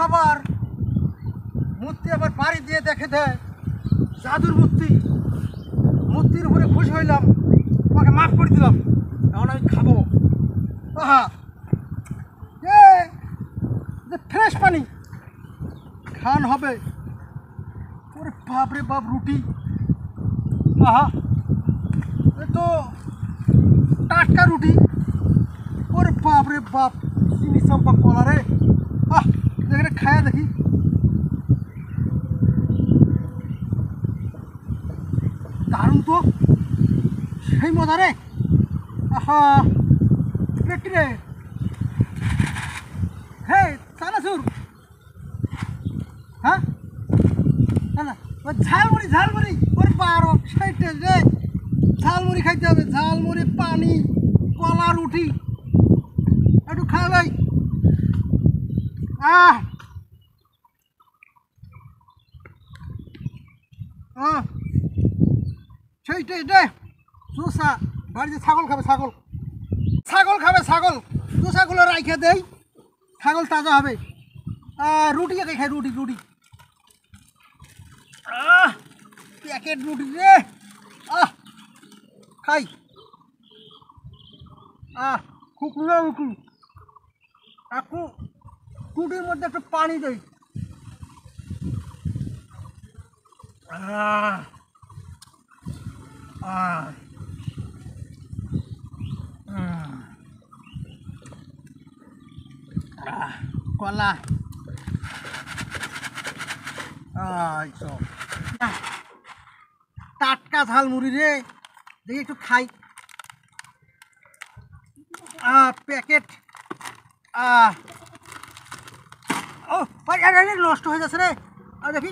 আবার মূর্তি আবার বাড়ি দিয়ে দেখে দেয় জাদুর মূর্তি। মূর্তির উপরে খুশি হইলাম, তোমাকে মাফ করে দিলাম, এখন আমি খাবো। আহা এ ফ্রেশ পানি খান হবে। ওরে বাপ রে বাপ, রুটি, আহা এ তো টাটকা রুটি। ওরে বাপ রে বাপ, চিনি চম্পা কলা রে। দেখে খায়া দেখি। দারুণ তো, সেই মজা রে। আহা পেটি রে। হে চানাচুর, হ্যাঁ ঝালমুড়ি ঝালমুড়ি, ওর 12 রে। ঝালমুড়ি খাইতে হবে, ঝালমুড়ি, পানি, কলা, রুটি একটু খাওয়া ভাই। সেইটাই রে চোষা। বাড়িতে ছাগল খাবে, ছাগল ছাগল খাবে, ছাগল চোষাগুলো রাইখে দেই, ছাগল তাজা হবে। রুটি একে খাই, রুটি রুটি, প্যাকেট রুটি রে। খাই। কুকুর উকুর একটু রুটির মধ্যে একটু পানি দেই। কলা টাটকা ঝালমুড়ি রে, দেখি একটু খাই। প্যাকেট নষ্ট হয়ে যাচ্ছে রে, দেখি।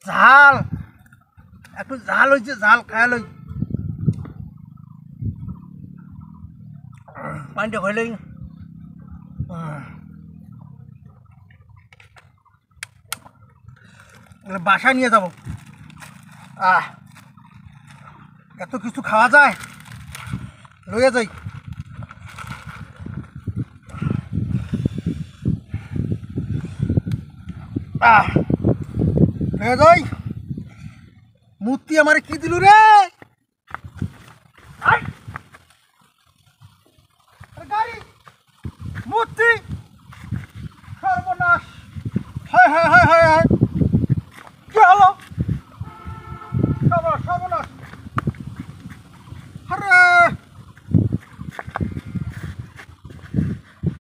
ঝাল, একটু ঝাল হয়েছে, ঝাল খায় লই। পানিটা হইলেই বাসায় নিয়ে যাব। এত কিছু খাওয়া যায়, লইয়া যাই। লইয়া যাই। মূর্তি আমার কি দিল রে? গাড়ি, মূর্তি, সর্বনাশ। হায় হায় হায় হায় হায়।